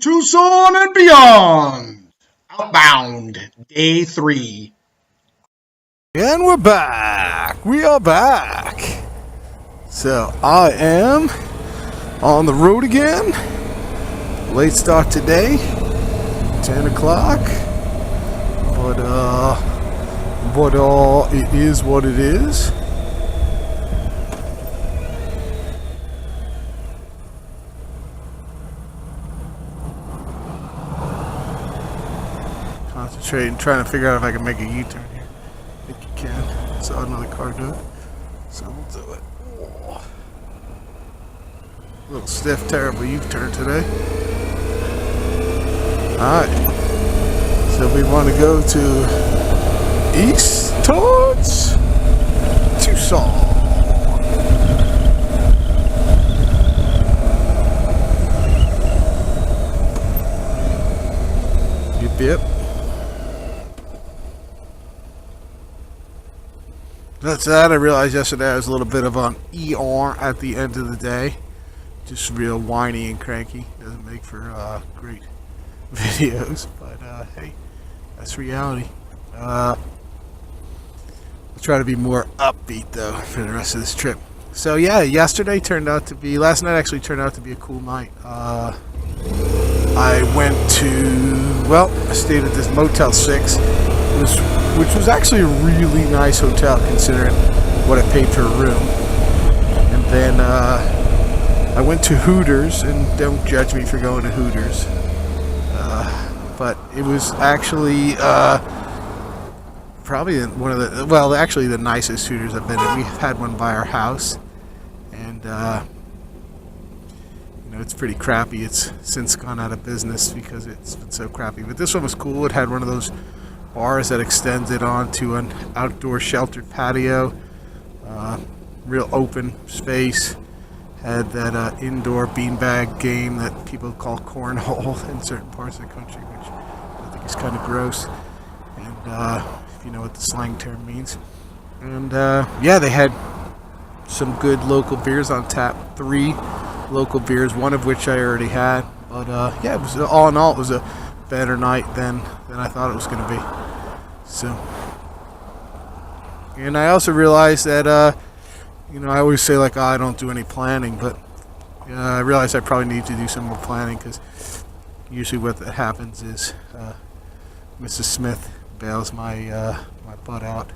Tucson and beyond. Outbound, day 3. And we're back. We are back. So I am on the road again. Late start today, 10 o'clock. But it is what it is. Concentrating, trying to figure out if I can make a U-turn here. I think you can. Saw another car do it. So we'll do it. Oh. A little stiff, terrible U-turn today. Alright. So we want to go to east towards Tucson. Yep. That's that. I realized yesterday I was a little bit of an ER at the end of the day. Just real whiny and cranky. Doesn't make for great videos. But hey, that's reality. I'll try to be more upbeat though for the rest of this trip. So yeah, last night actually turned out to be a cool night. I went to, I stayed at this Motel 6, which was actually a really nice hotel considering what I paid for a room. And then I went to Hooters, and don't judge me for going to Hooters. But it was actually probably one of the nicest Hooters I've been in. We had one by our house, and it's pretty crappy. It's since gone out of business because it's been so crappy. But this one was cool. It had one of those bars that extended onto an outdoor sheltered patio. Real open space. Had that indoor beanbag game that people call cornhole in certain parts of the country, which I think is kind of gross. And if you know what the slang term means. And they had some good local beers on tap. 3 local beers, one of which I already had. But it was all in all, it was a better night than I thought it was going to be. So, and I also realized that I always say I don't do any planning, but I realized I probably need to do some more planning, because usually what that happens is Mrs. Smith bails my butt out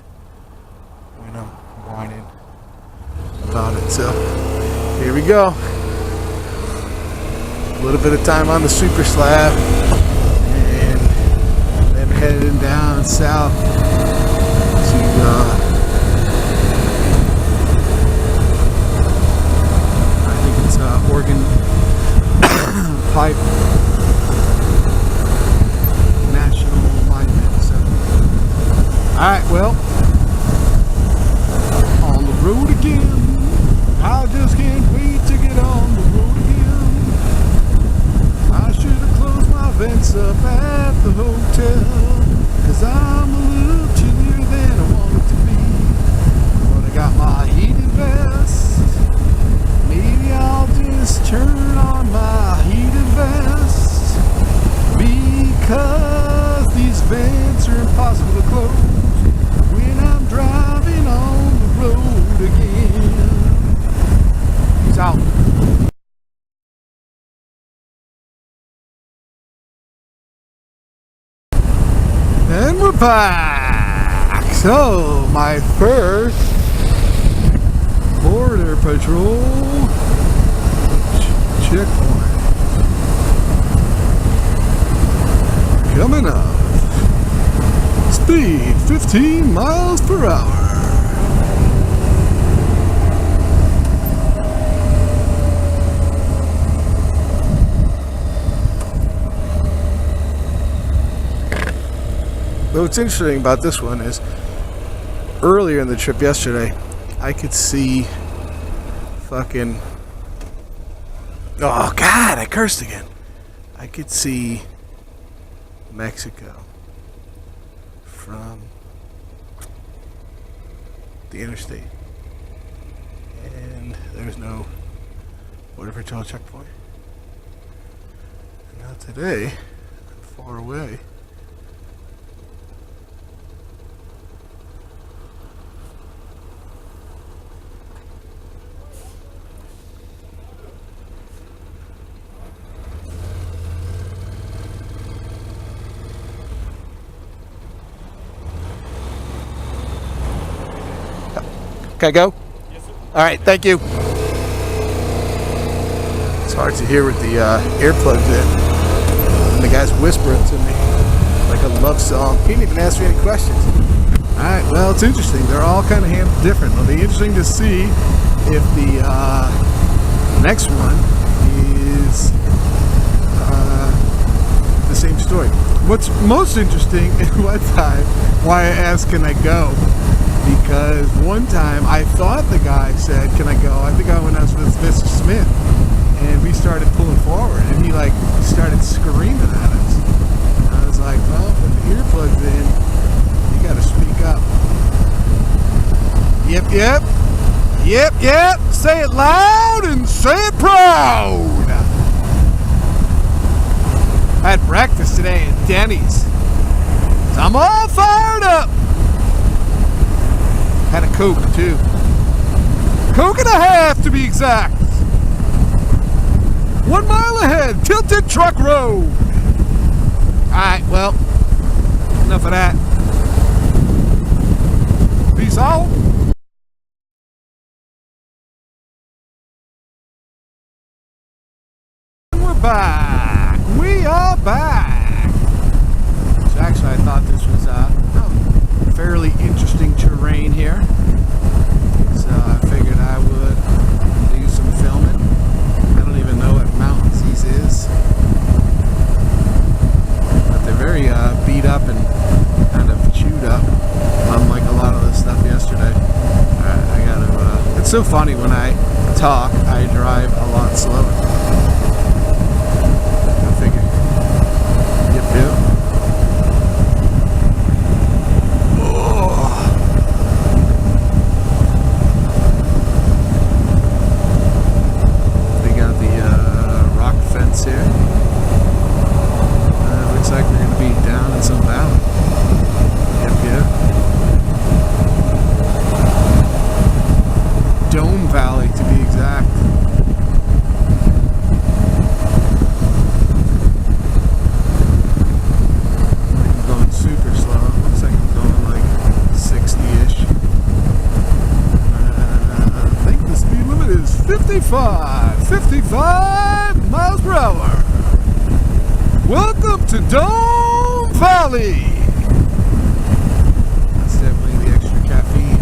when I'm whining about it. So here we go. A little bit of time on the super slab, and then heading down south to I think it's Oregon Pipe National Monument. So, alright, well, on the road again. I just can't wait to get on the road again. I should have closed my vents up at the hotel, 'cause I'm a little chillier than I wanted to be. But I got my heated vest. Maybe I'll just turn on my heated vest, because these vents are impossible to close when I'm driving on the road again. Peace out. And we're back. So, my first border patrol checkpoint coming up. Speed 15 miles per hour. What's interesting about this one is earlier in the trip yesterday, I could see fucking, oh God, I cursed again. I could see Mexico from the interstate, and there's no border patrol checkpoint. And I today, far away. Can I go? Yes, sir. All right, thank you. It's hard to hear with the earplugs in. And the guy's whispering to me like a love song. He didn't even ask me any questions. All right, well, it's interesting. They're all kind of handled different. It'll be interesting to see if the next one is the same story. What's most interesting is one time why I asked, can I go? Because one time I thought the guy said, can I go? I think I went out with Mr. Smith and we started pulling forward and he started screaming at us. And I was like, well, put the earplugs in, you gotta speak up. Yep, yep. Yep, yep. Say it loud and say it proud. I had breakfast today at Denny's. So I'm all fired up. Had a Coke too. Coke and a half to be exact. 1 mile ahead, Tilted Truck Road. Alright, well, enough of that. Peace out. And we're back. We are back. So actually I thought this was fairly interesting terrain here, so I figured I would do some filming. I don't even know what mountains these is, but they're very beat up and kind of chewed up, unlike a lot of the stuff yesterday. I gotta, it's so funny when I talk, I drive a lot slower. I figure, yep. Here. Looks like we're going to be down in some valley. Yep. Dome Valley to be exact. I'm going super slow. Looks like I'm going like 60-ish. I think the speed limit is 55 miles per hour. Welcome to Dome Valley. That's definitely the extra caffeine.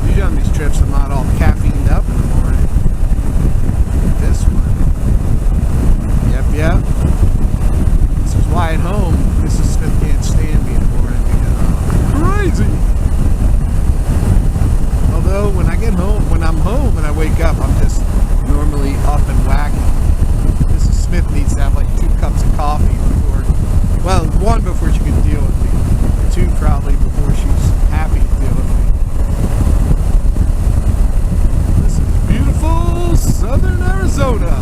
Usually on these trips I'm not all caffeined up in the morning. This one. Yep. This is why at home Mrs. Smith can't stand me in the morning because I'm crazy. Although when I get home, when I'm home and I wake up, I'm just normally up and wagging. Mrs. Smith needs to have like 2 cups of coffee before, well, 1 before she can deal with me, 2 probably before she's happy to deal with me. This is beautiful southern Arizona.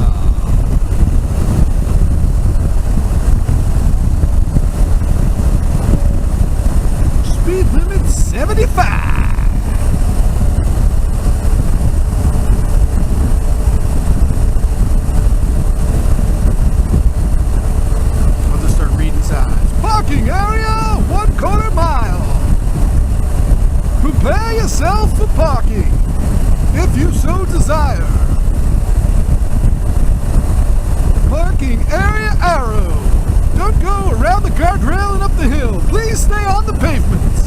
Speed limit 75. Parking area, 1/4 mile. Prepare yourself for parking, if you so desire. Parking area arrow. Don't go around the guardrail and up the hill. Please stay on the pavements.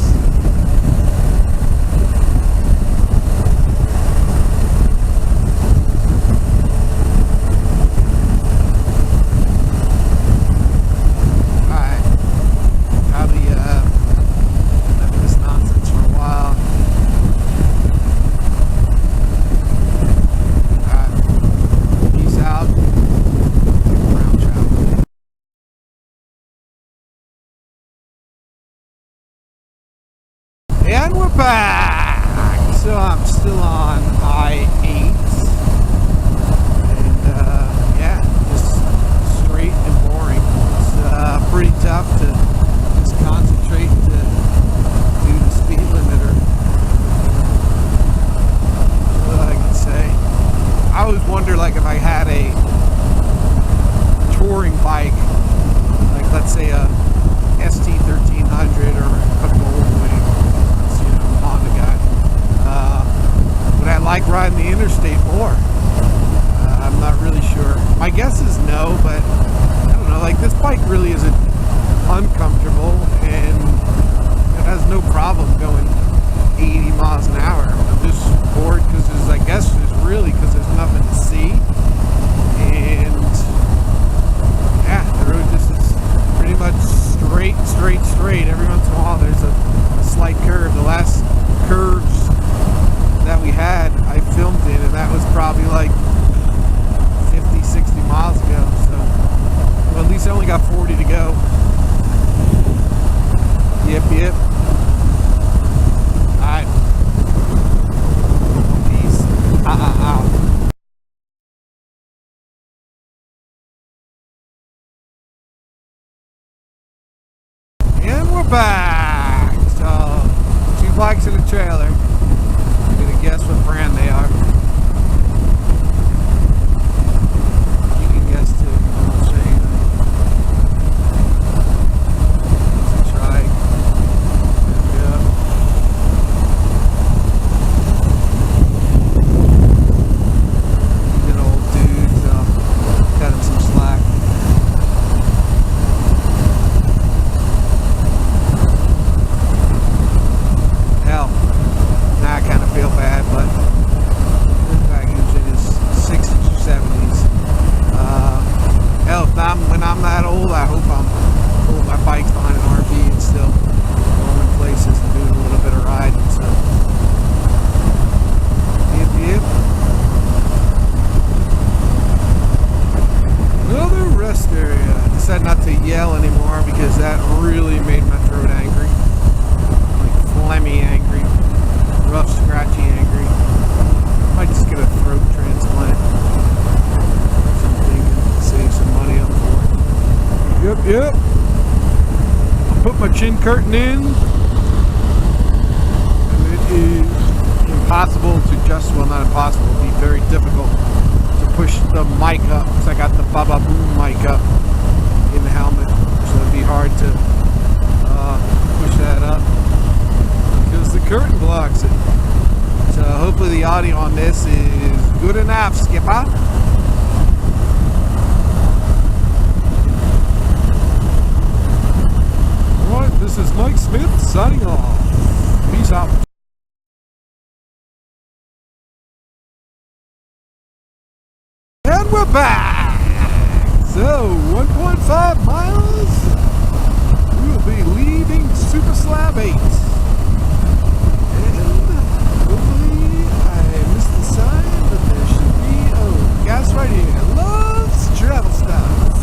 And we're back! So I'm still on I-8. And yeah, just straight and boring. touring bike, like let's say a ST1300 or a Goldwing, Honda guy, would I like riding the interstate more? I'm not really sure. My guess is no, but I don't know. Like, this bike really isn't uncomfortable, and it has no problem going 80 miles an hour. I'm just bored because I guess there's nothing to see, and yeah, the road just is pretty much straight. Every once in a while there's a slight curve. The last curves that we had I filmed in, and that was probably like 50, 60 miles ago, so well, at least I only got 40 to go. Yep. Alright. Peace. Out. And we're back! So, 2 bikes in a trailer. I'm gonna guess what brand they are. You can guess too. I'll show you. Let's try. There we go. Good old dude, so cut him some slack. Hell, now I kind of feel bad, but this back engine is 60s or 70s. Hell, when I'm that old, I hope I'm pulling my bikes behind an RV and still going places and doing a little bit of riding. So, yep. Another rest area. I decided not to yell anymore because that really made my throat angry. Like phlegmy angry. Rough, scratchy angry. I might just get a throat transplant. Something and save some money up for it. Yep. I'll put my chin curtain in. And it is impossible to not impossible. It'll be very difficult to push the mic up because I got the Baba Boom mic up in the helmet. So it'd be hard to push that up because the curtain blocks it. So hopefully the audio on this is good enough, Skipper. Alright, this is Mike Smith signing off. Peace out. And we're back! So, 1.5 miles. We'll be leaving Super Slab 8. Hopefully, I missed the sign, but there should be, gas right here. Loves travel stops.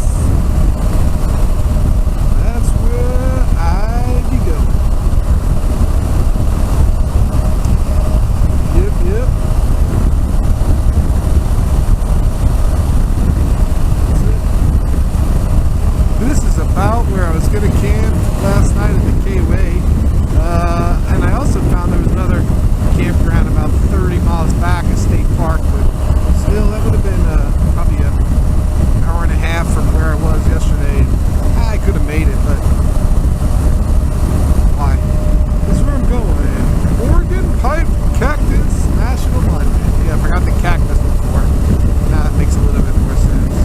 That's where I be going. Yep. This is about where I was going to camp last night at the K-Way. And I also found there was another campground about 30 miles back, a state park, but still that would have been probably an hour and a half from where I was yesterday. I could have made it, but why? This is where I'm going. Oregon Pipe Cactus National Monument. Yeah, I forgot the cactus before. Now that makes a little bit more sense.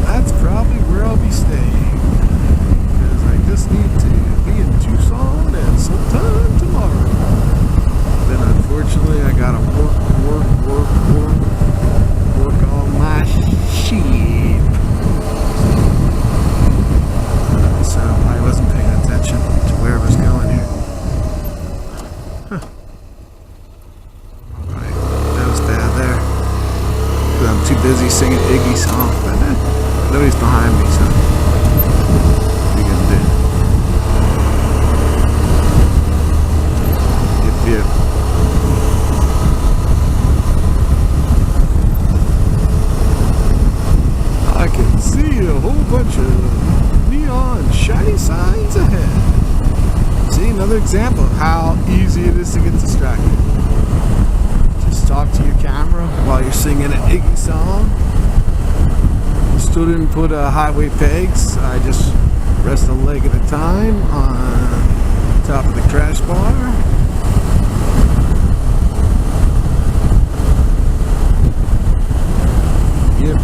That's probably where I'll be staying, because I just need to be in Tucson at some time tomorrow. Then unfortunately I gotta work on my sheep. So I wasn't paying attention to where I was going here. Alright, that was bad there. I'm too busy singing Iggy's song, but nobody's behind me, so what are you gonna do? Yep. I can see a whole bunch of neon shiny signs ahead. See, another example of how easy it is to get distracted. Just talk to your camera while you're singing an Iggy song. Still didn't put highway pegs. I just rest a leg at a time on top of the crash bar. Yep.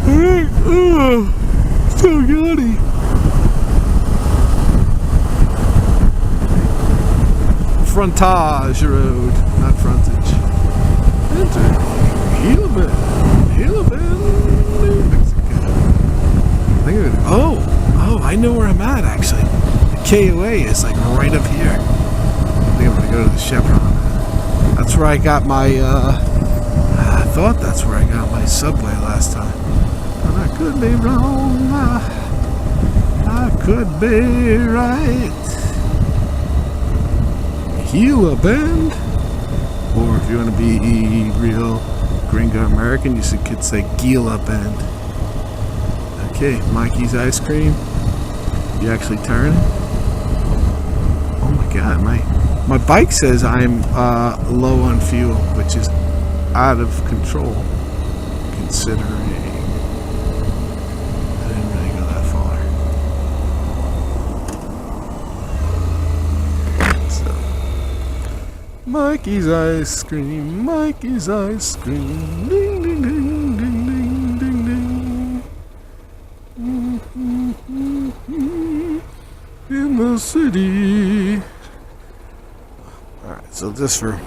Alright, so yawny. Frontage road, not frontage. Enter Gila Bend, New Mexico. Oh, I know where I'm at actually. The KOA is like right up here. I think I'm gonna go to the Chevron. That's where I got my, I thought that's where I got my Subway last time. But I could be wrong. I could be right. Gila Bend, or if you want to be real gringo American, you could say Gila Bend. Okay, Mikey's Ice Cream. You actually turn? Oh my god, my bike says I'm low on fuel, which is out of control, considering I didn't really go that far. So, Mikey's Ice Cream, Mikey's Ice Cream, ding ding ding ding ding ding ding. In the city. Alright, so just for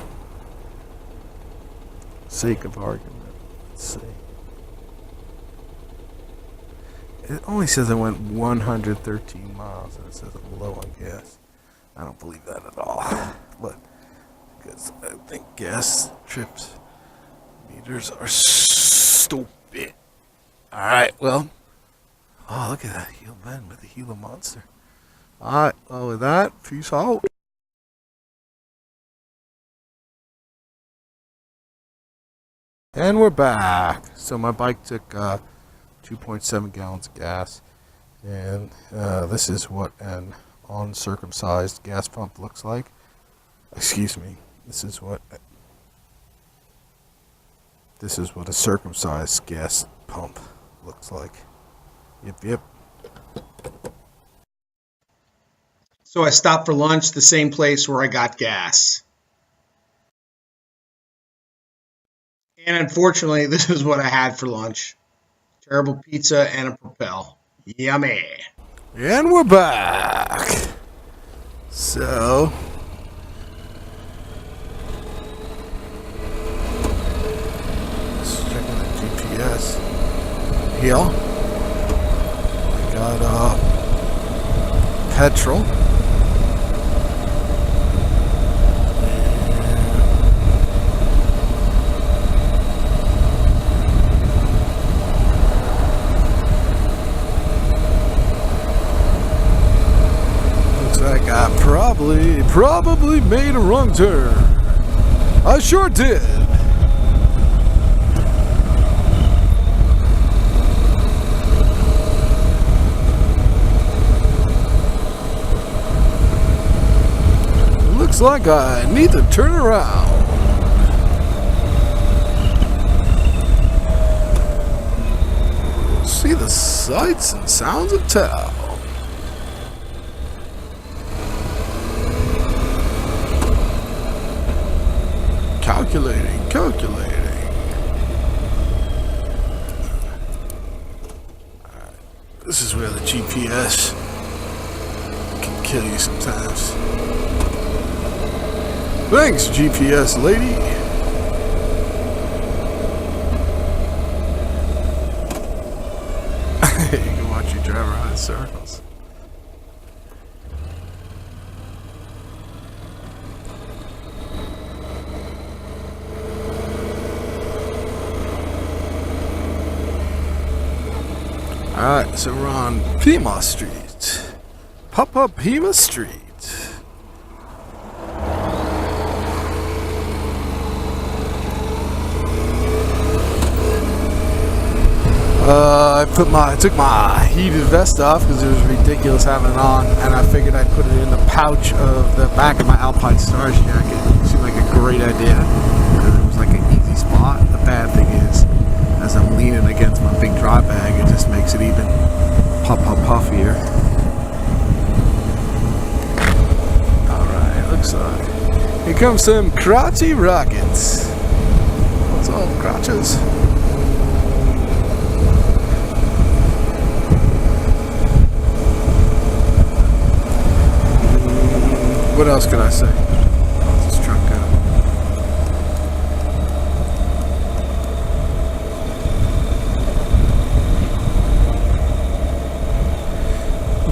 sake of argument, let's see. It only says I went 113 miles and it says I'm low on gas. I don't believe that at all. But because I think gas trips meters are stupid. Alright, well. Oh, look at that Gila Bend with the Gila Monster. Alright, well with that, peace out. And we're back. So my bike took 2.7 gallons of gas. And this is what an uncircumcised gas pump looks like. Excuse me. This is what a circumcised gas pump looks like. Yep. So I stopped for lunch, the same place where I got gas. And unfortunately, this is what I had for lunch. Terrible pizza and a Propel. Yummy. And we're back. So, let's check the GPS. Here, I got petrol. Like I probably made a wrong turn. I sure did. Looks like I need to turn around. See the sights and sounds of town. Calculating. Alright. This is where the GPS can kill you sometimes. Thanks, GPS lady. You can watch you drive around in circles. Alright, so we're on Pima Street. Papa Pima Street. I took my heated vest off because it was ridiculous having it on, and I figured I'd put it in the pouch of the back of my Alpine Stars jacket. It seemed like a great idea because it was like an easy spot. The bad thing is, as I'm leaning against my big dry bag, it just makes it even puffier. Alright, looks like here comes some crotchy rockets. What's up, crotches? What else can I say? How's this truck go?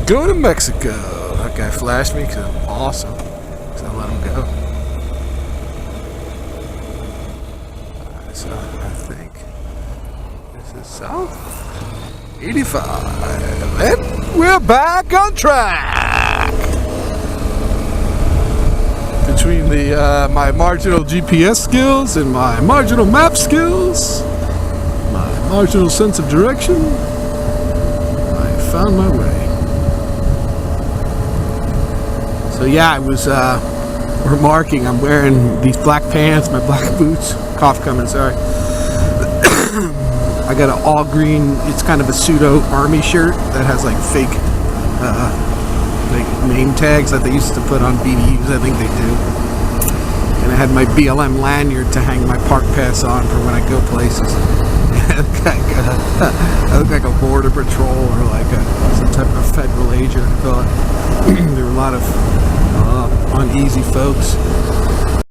Going to Mexico. That guy flashed me because I'm awesome. So I let him go. Alright, so I think this is south 85. And we're back on track. Between the my marginal GPS skills and my marginal map skills, my marginal sense of direction, I found my way. So yeah, I was remarking I'm wearing these black pants, my black boots, cough coming, sorry. I got an all green, it's kind of a pseudo army shirt that has like fake like name tags that they used to put on BDUs, I think they do. And I had my BLM lanyard to hang my park pass on for when I go places. I look like a border patrol or like some type of federal agent. I thought there were a lot of uneasy folks. If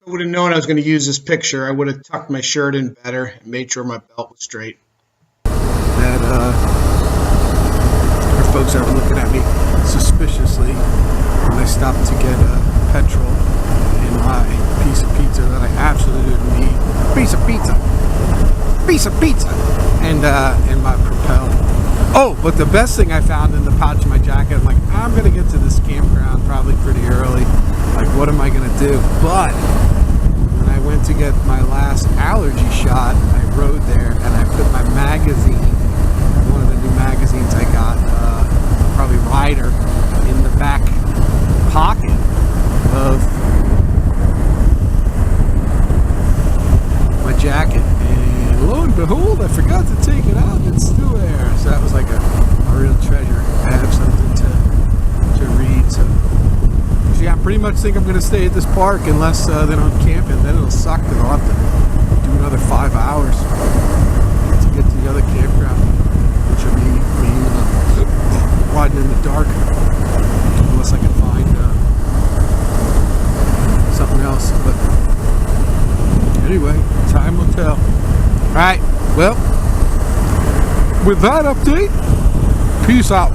I would have known I was going to use this picture, I would have tucked my shirt in better and made sure my belt was straight. That folks that were looking at me suspiciously when I stopped to get petrol in my piece of pizza that I absolutely didn't need. Piece of pizza, and my Propel. Oh, but the best thing I found in the pouch of my jacket, I'm like, I'm gonna get to this campground probably pretty early. Like, what am I gonna do? But when I went to get my last allergy shot, I rode there and I put my magazine, one of the new magazines I got, probably Rider, in the back pocket of my jacket, and lo and behold, I forgot to take it out and it's still there. So that was like a real treasure. I have something to read. So yeah, I pretty much think I'm going to stay at this park unless they don't camp, and then it'll suck because I'll have to do another 5 hours to get to the other campground, which will be riding in the dark unless I can find something else. But anyway, time will tell. Alright, well, with that update, peace out.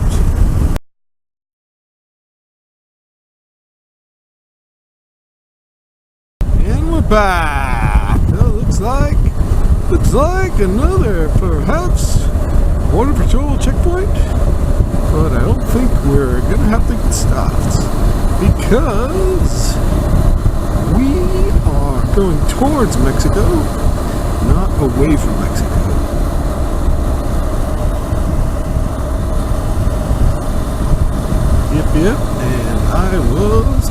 And we're back. Well, looks like another, perhaps, Border Patrol checkpoint. But I don't think we're going to have to get stopped because we are going towards Mexico, not away from Mexico. Yep, and I was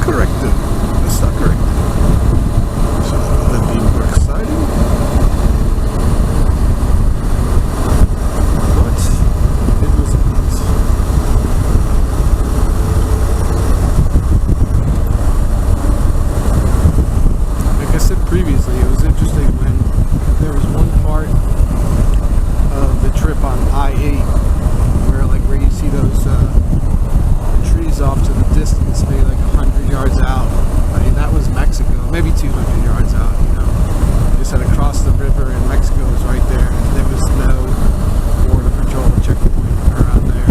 corrected. So that'd be more exciting. But it was not. Like I said previously, it was interesting when there was one part of the trip on I-8 where you see those trees off to the distance, maybe like 100 yards out. I mean, that was Mexico, maybe 200 yards out, you know. You just had to cross the river and Mexico was right there. There was no border patrol checkpoint around there.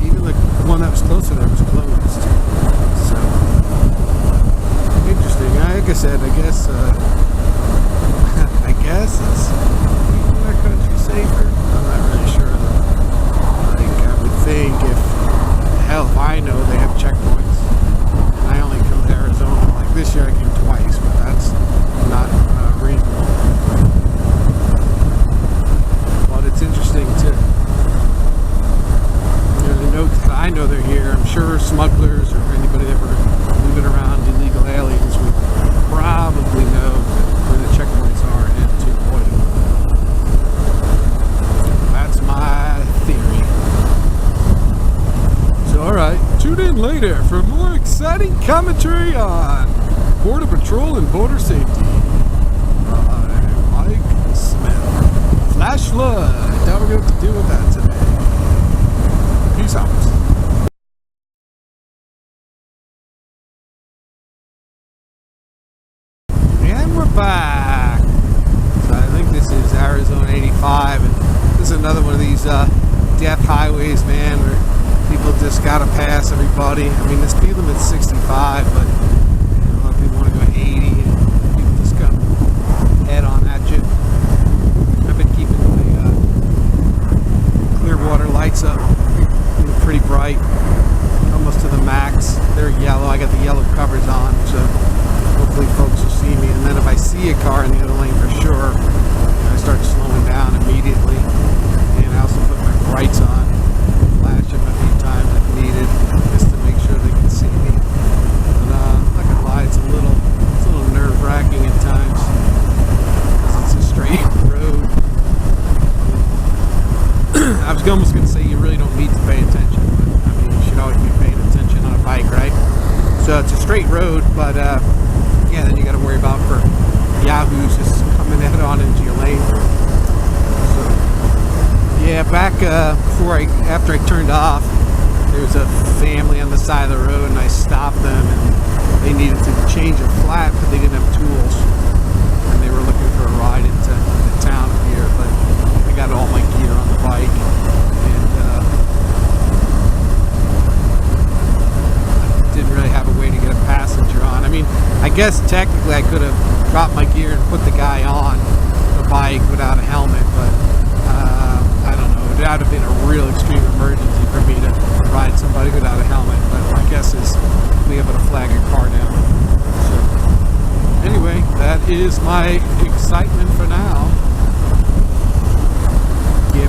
Even the one that was closer there was closed. So, interesting. Like I said, I guess it's making our country safer. I'm not really sure though. Like, I would think if I know they have checkpoints, and I only come to Arizona, like this year I came twice, but that's later for more exciting commentary on Border Patrol and Border Safety. Mike Smith. Flash flood. How we're going to deal with that today. Peace out. And we're back. So I think this is Arizona 85, and this is another one of these death highways, man, where people just gotta pass everybody. I mean, the speed limit's 65, but a lot of people want to go 80, and people just come head on at you. I've been keeping my clear water lights up, pretty bright, almost to the max. They're yellow. I got the yellow covers on, so hopefully folks will see me. And then if I see a car in the other lane for sure, I start slowing down immediately. And I also put my brights on, flash them a few times if needed, just to make sure they can see me. But I'm not gonna lie, it's a little nerve-wracking at times because it's a straight road. I was almost gonna say you really don't need to pay attention, but I mean you should always be paying attention on a bike, right? So it's a straight road, but yeah, then you got to worry about for yahoos just coming head on into your lane. So yeah, back after I turned off, there was a family on the side of the road, and I stopped them, and they needed to change a flat, but they didn't have tools, and they were looking for a ride into the town here. But I got all my gear on the bike, and didn't really have a way to get a passenger on. I mean, I guess technically I could have dropped my gear and put the guy on the bike without a helmet, but I don't know. That would have been a real extreme emergency for me to ride somebody without a helmet, but my guess is be able to flag a car down. So anyway, that is my excitement for now.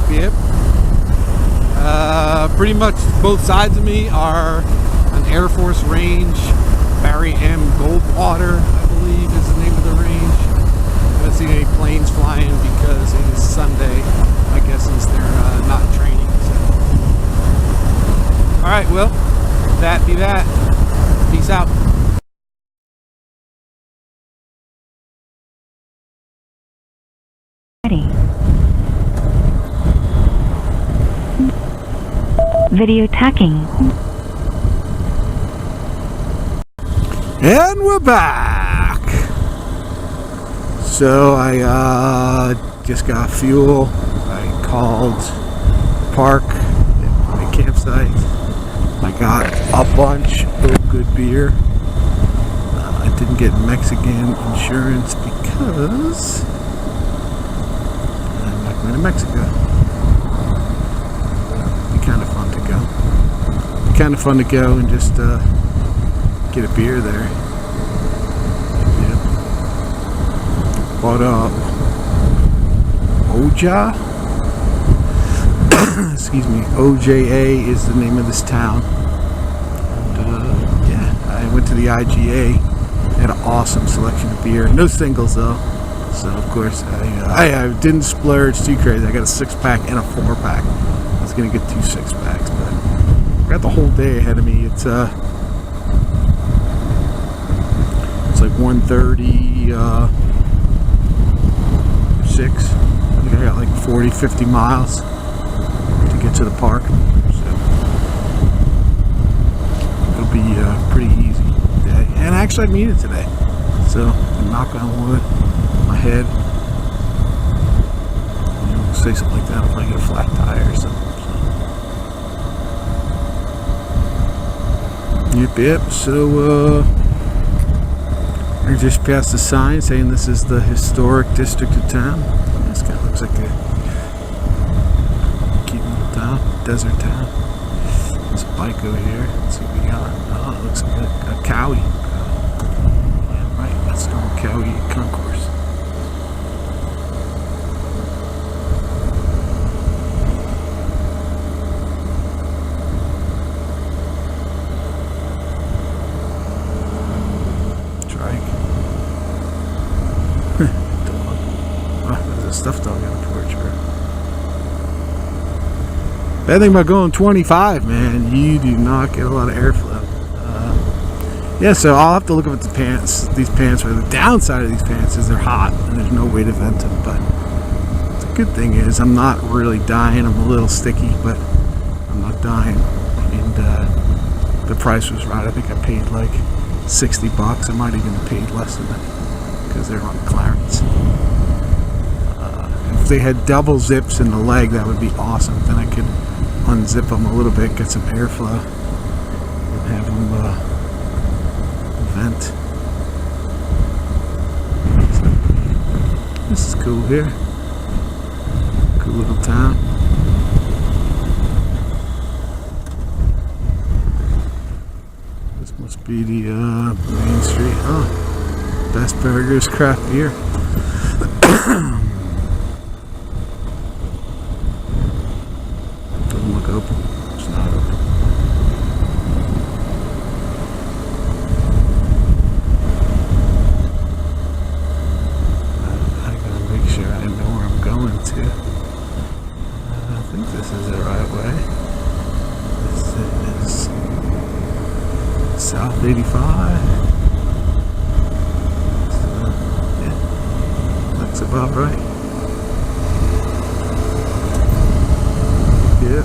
Yep. Pretty much both sides of me are an Air Force range. Barry M. Goldwater, I believe, is the name of the range. I haven't seen any planes flying because it is Sunday. I guess since they're not training. So. All right, well, that be that. Peace out. Ready. Video tacking. And we're back. So I just got fuel. I called the park at my campsite. I got a bunch of good beer. I didn't get Mexican insurance because I'm not going to Mexico. It'd be kind of fun to go. It'd be kind of fun to go and just get a beer there. Yeah. Bought Oja. Excuse me. OJA is the name of this town. And, yeah, I went to the IGA. They had an awesome selection of beer. No singles though. So of course I didn't splurge too crazy. I got a 6-pack and a 4-pack. I was gonna get 2 6-packs, but I got the whole day ahead of me. It's like 1:36. I think I got like 40-50 miles to get to the park. So it'll be a pretty easy day. And actually I mean it today. So knock on wood, my head. You know, say something like that if I get a flat tire or something. So. Yep. So I just passed a sign saying this is the historic district of town. This kind of looks like a cute little town, desert town. There's a bike over here. Let's see what we got. Oh, it looks like a cowie. Yeah, right. That's the cowie concourse. Stuffed dog on the porch, bro. Bad thing about going 25, man, you do not get a lot of airflow. Yeah, so I'll have to look up at the pants. These pants, or the downside of these pants is they're hot and there's no way to vent them. But the good thing is I'm not really dying. I'm a little sticky, but I'm not dying. And the price was right. I think I paid like $60. I might even have paid less than that because they're on clearance. If they had double zips in the leg, that would be awesome. Then I could unzip them a little bit, get some airflow, and have them vent. So, this is cool here. Cool little town. This must be the main street. Oh, Best Burgers Craft Beer. Doesn't look open. It's not open. I gotta make sure I know where I'm going to. I think this is the right way. This is South 85. So, yeah, looks about right. Yeah,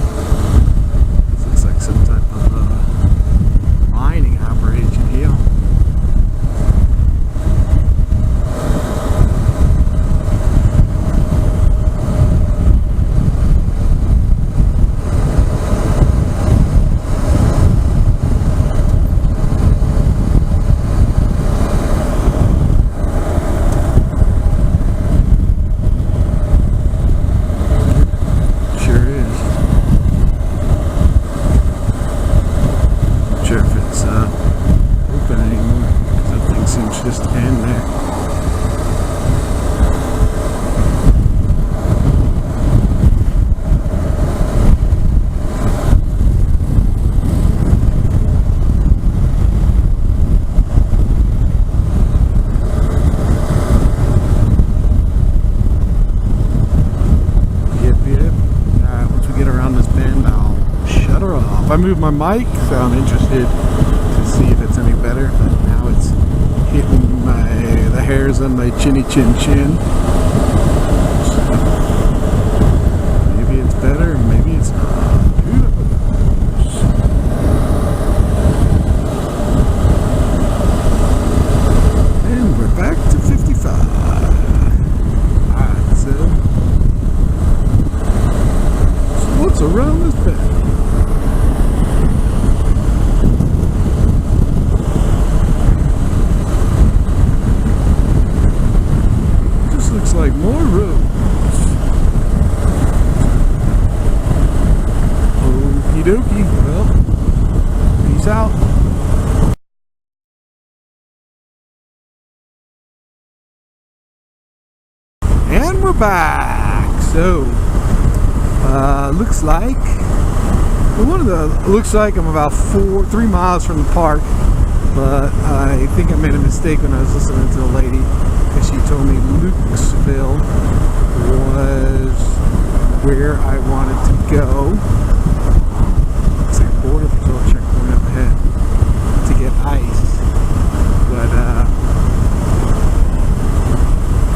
this looks like some type of mining operation here. Just end there. Yep. Once we get around this bend, I'll shut her off. I moved my mic, so I'm interested to see if it's any better. But now it's hitting the hairs on my chinny chin. So maybe it's better, maybe it's not. Who knows? And we're back to 55. Alright, so what's around this bend? Like more roads. Okie dokie. Well, peace out. And we're back. So, looks like looks like I'm about 3 miles from the park, but I think I made a mistake when I was listening to the lady. She told me Lucasville was where I wanted to go. It's like a border patrol checkpoint up ahead to get ice. But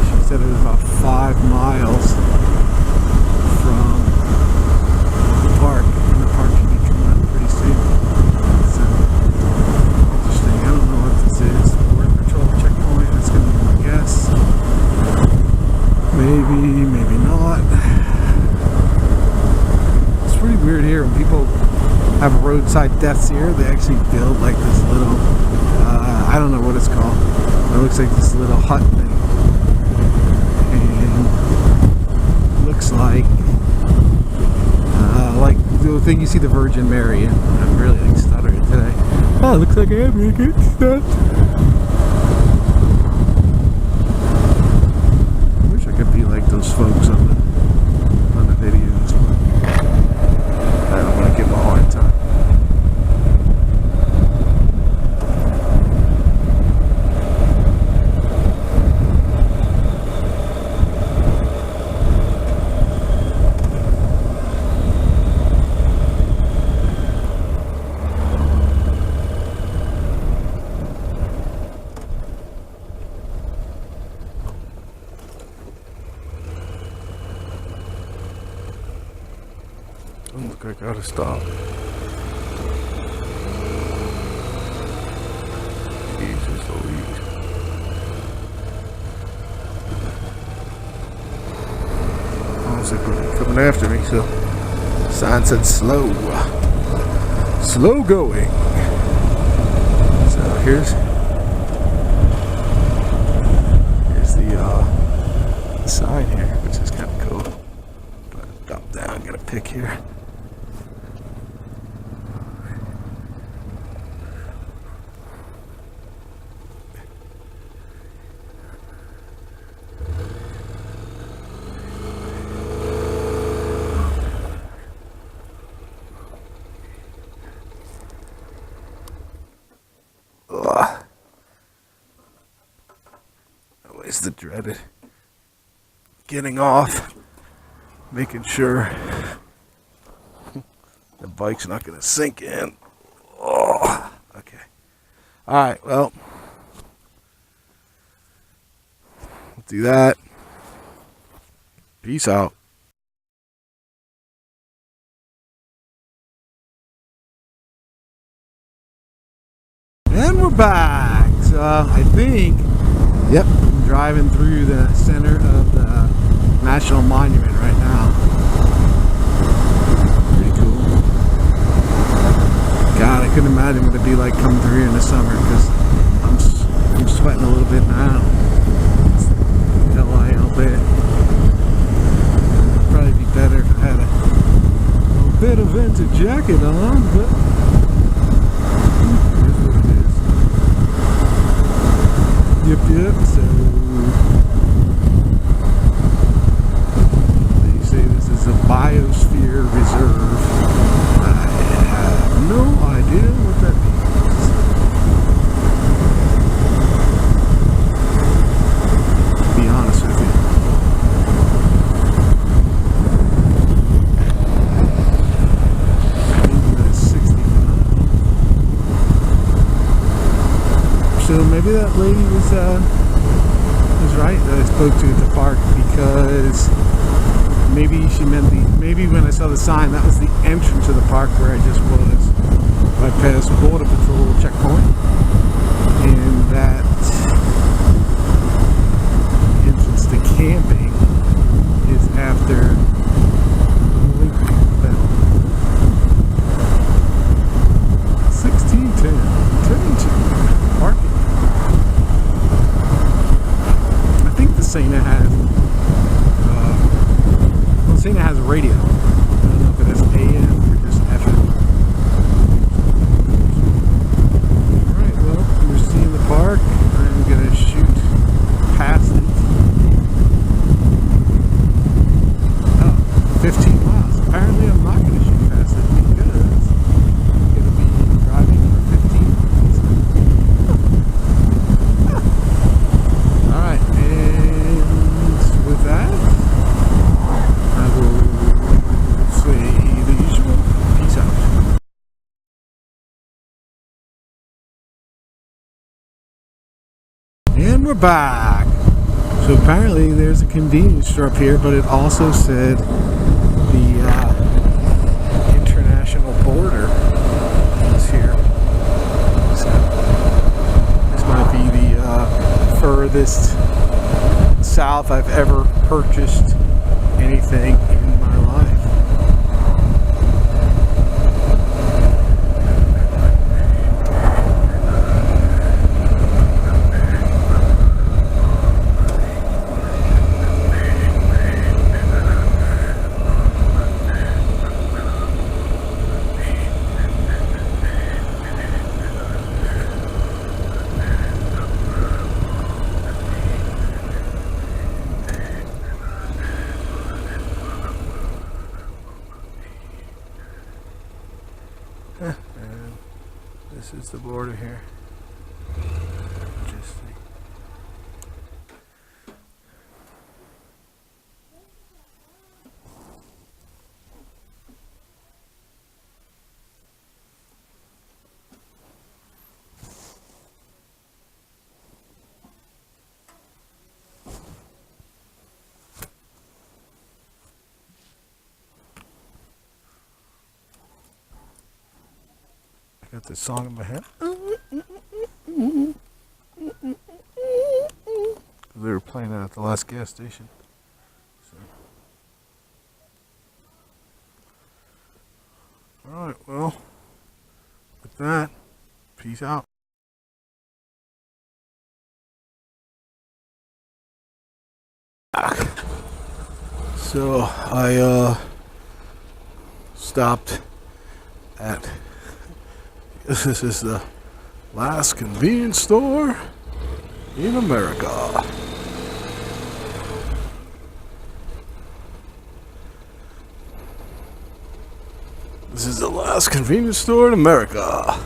she said it was about 5 miles from the park, and the park should be coming up pretty soon. So interesting. I don't know what this is. Border patrol checkpoint. It's gonna be my guess. Maybe not. It's pretty weird here when people have roadside deaths here. They actually build like this little, I don't know what it's called. It looks like this little hut thing. And it looks like the thing you see the Virgin Mary in. I'm really like stuttering today. Oh, it looks like I am gonna get stuck. Be like those folks on the videos. I don't want to give them a hard time. Doesn't look like I gotta stop. Jesus Louise. Looks like they're coming after me, so sign said slow. Slow going. So here's the sign here, which is kind of cool. But drop down, get a pic here. Always the dreaded getting off, making sure the bike's not going to sink in. Oh, okay. All right, well, let's do that. Peace out. And we're back. So I think, yep, I'm driving through the center of the National Monument right now. Pretty cool. God, I couldn't imagine what it'd be like coming through here in the summer, because I'm sweating a little bit now. It's LIL bit. It'd probably be better if I had a bit of vintage jacket on, but yep, so they say this is a biosphere reserve. I have no idea what that means, to be honest with you. Maybe that's 69. So maybe that lady was right that I spoke to at the park, because maybe she meant maybe when I saw the sign, that was the entrance to the park where I just was. I passed Border Patrol checkpoint, and that entrance to camping is after Lincoln Bell. 1610 turning to parking. Cena has Cena has a radio. I don't know if it has AM or just FM. Alright, well, we're seeing the park. I'm gonna shoot past it. Oh, 15 miles. Apparently I'm not gonna shoot past it, because I'm gonna be driving for 15 miles. Alright, with that, I will say the usual. Peace out. And we're back. So apparently there's a convenience store up here, but it also said the international border is here. So this might be the furthest south I've ever purchased anything in my life. And this is the border here. Interesting. Got this song in my head. They were playing it at the last gas station. So. Alright, well, with that, peace out. So I stopped at, this is the last convenience store in America. This is the last convenience store in America.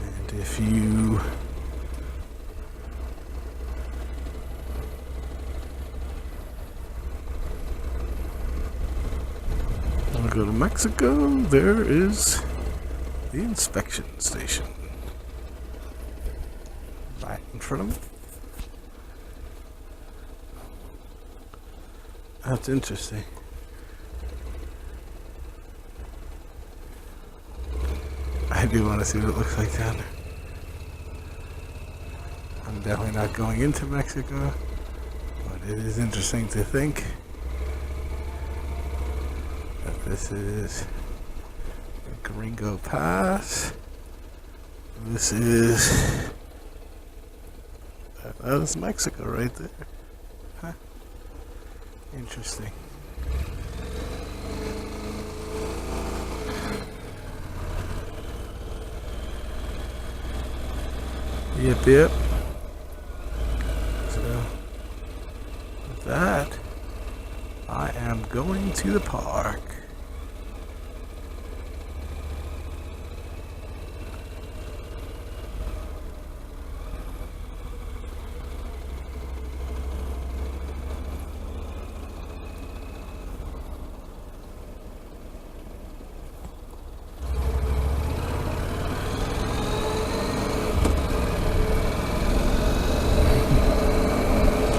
And if you want to go to Mexico, there is the inspection station right in front of me. That's interesting. I do want to see what it looks like down there. I'm definitely not going into Mexico, but it is interesting to think that this is the Gringo Pass. This is, that is Mexico right there. Huh. Interesting. Yep. So, with that, I am going to the park.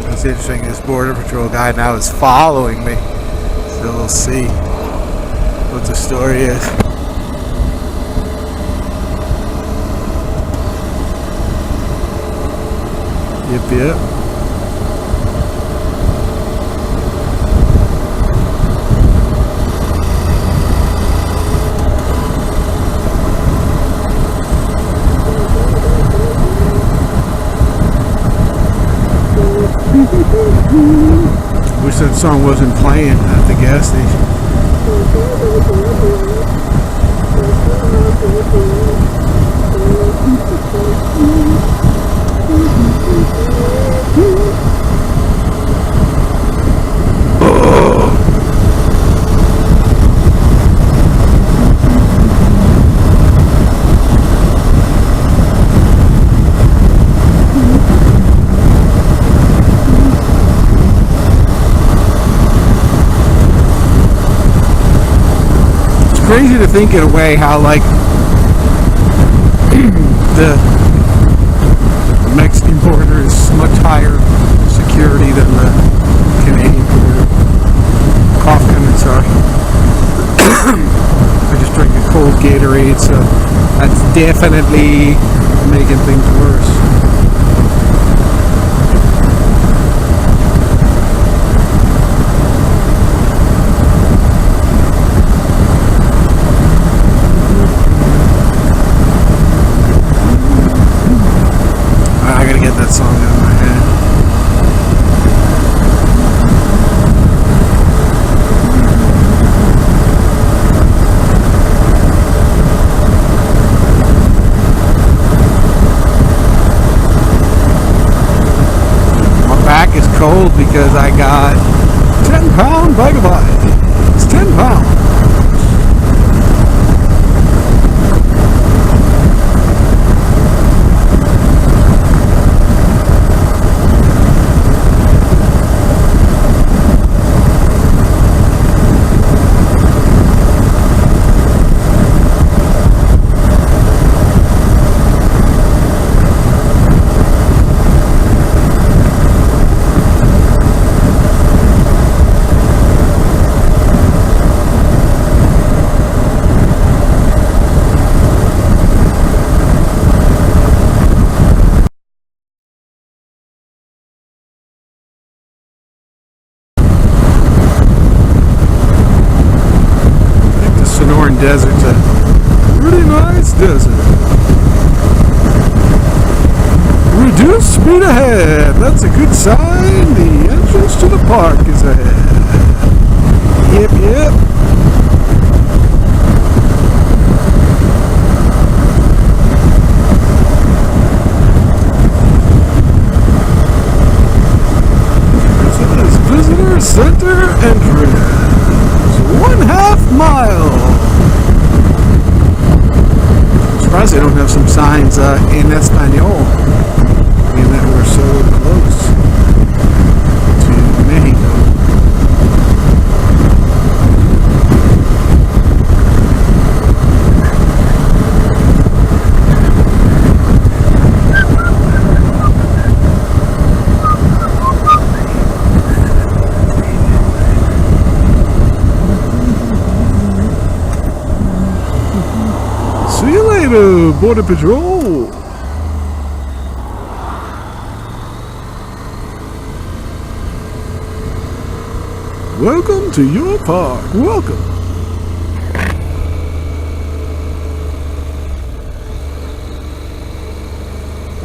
It's interesting, this Border Patrol guy now is following me, so we'll see what the story is. Yep. Wish that song wasn't playing at the gas station. Crazy to think in a way how like the Mexican border is much higher security than the Canadian border. Cough coming, sorry. I just drank a cold Gatorade, so that's definitely making things worse. That song out of my head. My back is cold because I got 10-pound Vagabond. It's 10 pounds. Western desert's a pretty nice desert. Reduce speed ahead. That's a good sign. The entrance to the park is ahead. Yep. Visitor Center entrance. 1/2 mile. I'm surprised they don't have some signs in Espanol. Being that we're so close to Mexico. See you later, Border Patrol. Welcome to your park. Welcome.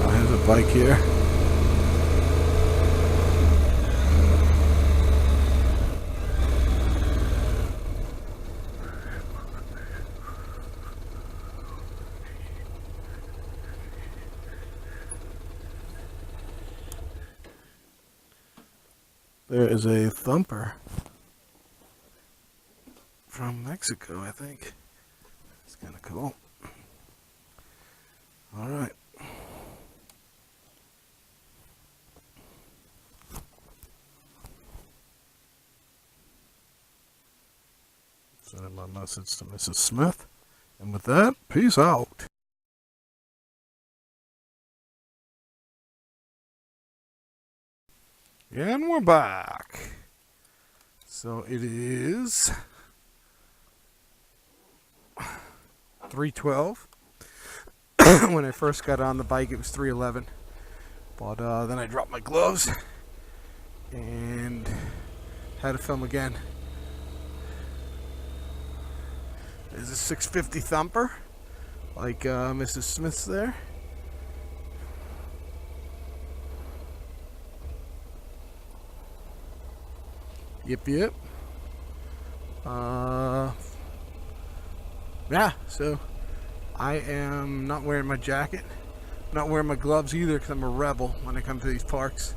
I have a bike here. There is a thumper from Mexico, I think. It's kind of cool. All right. Sending my message to Mrs. Smith. And with that, peace out. And we're back. So it is 3:12. When I first got on the bike, it was 3:11. But then I dropped my gloves and had to film again. There's a 650 thumper, like Mrs. Smith's there. Yep. Yeah, so I am not wearing my jacket. I'm not wearing my gloves either because I'm a rebel when I come to these parks.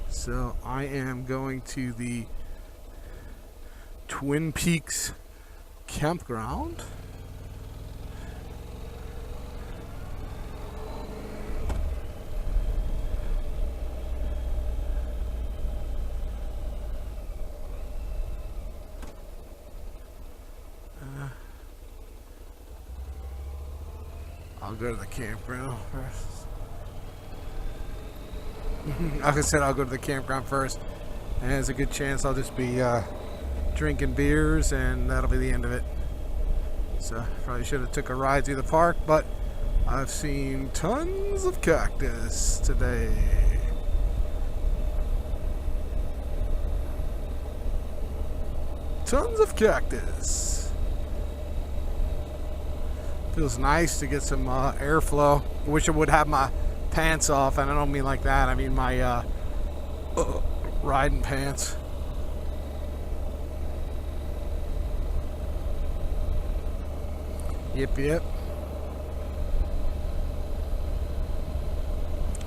So I am going to the Twin Peaks campground. I'll go to the campground first. Like I said, I'll go to the campground first. And there's a good chance I'll just be drinking beers and that'll be the end of it. So probably should have took a ride through the park, but I've seen tons of cactus today. Tons of cactus. Feels nice to get some airflow. I wish I would have my pants off, and I don't mean like that. I mean my riding pants. Yep.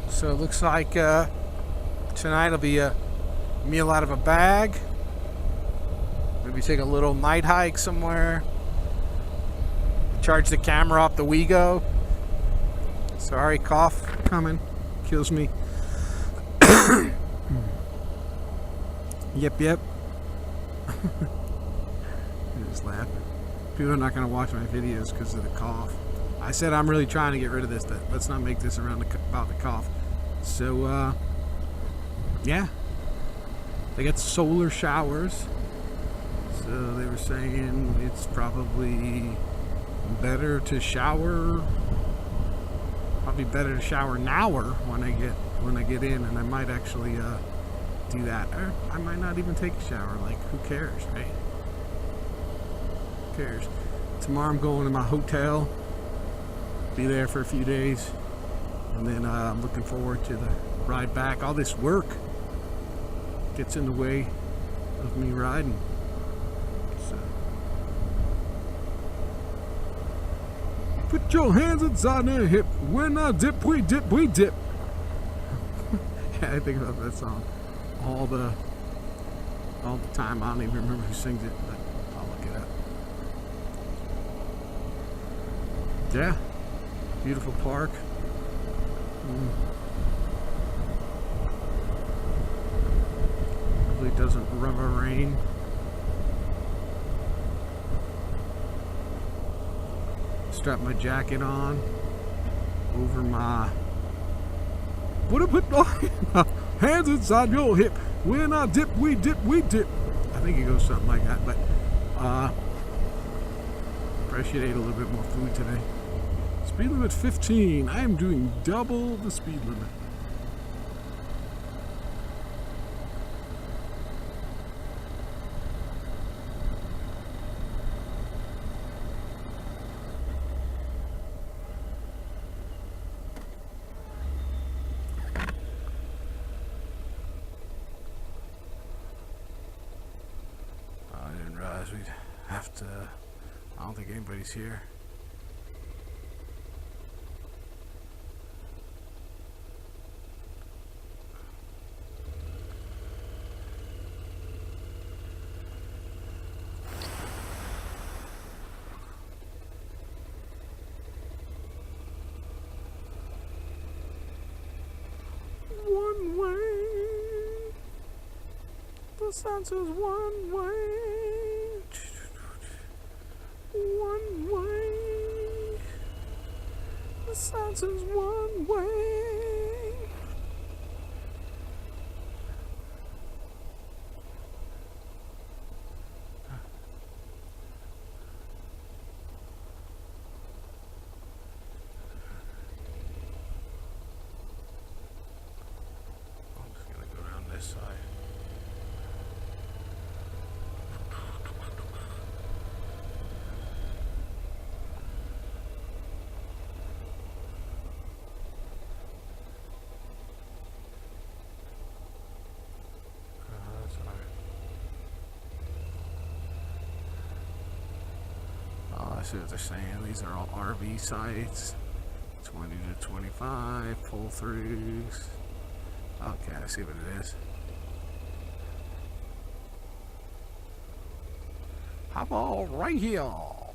So it looks like tonight will be a meal out of a bag. Maybe take a little night hike somewhere. Charge the camera off the WeGo. Sorry, cough coming. Kills me. Yep. I'm just laughing. People are not going to watch my videos because of the cough. I said I'm really trying to get rid of this. Let's not make this around about the cough. So, yeah. They got solar showers. So they were saying it's probably better to shower. Probably better to shower now when I get in, and I might actually do that. Or I might not even take a shower. Like, who cares, right? Who cares? tomorrow I'm going to my hotel. Be there for a few days. And then I'm looking forward to the ride back. All this work gets in the way of me riding. So. Put your hands inside their hip. When I dip, we dip, we dip. Yeah, I think about that song all the time. I don't even remember who sings it, but I'll look it up. Yeah, beautiful park. Hopefully it doesn't rubber rain. Strap my jacket on over my. What I put my hands inside your hip. When I dip, we dip, we dip. I think it goes something like that, but probably should eat a little bit more food today. Speed limit 15. I am doing double the speed limit. I didn't realize we'd have to. I don't think anybody's here. One way. The sun says one way. One way. The sun says one way. I'm just gonna go down this side. I see what they're saying. These are all RV sites. 20 to 25 pull-throughs. Okay, I see what it is. How about right here? I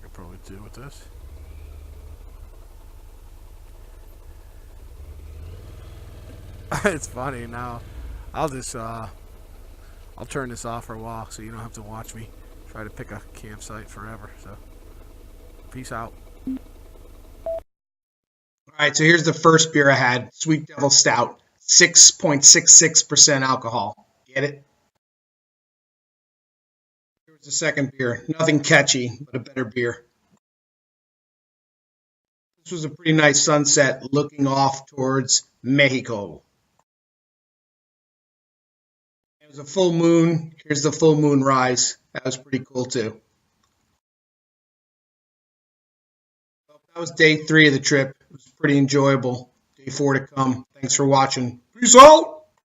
could probably do with this. It's funny now. I'll just I'll turn this off for a while so you don't have to watch me try to pick a campsite forever. So peace out. All right, so here's the first beer I had, Sweet Devil Stout, 6.66% alcohol. Get it? Here's the second beer, nothing catchy, but a better beer. This was a pretty nice sunset looking off towards Mexico. It was a full moon. Here's the full moon rise. That was pretty cool too. That was day 3 of the trip. It was pretty enjoyable. Day 4 to come. Thanks for watching. Peace out.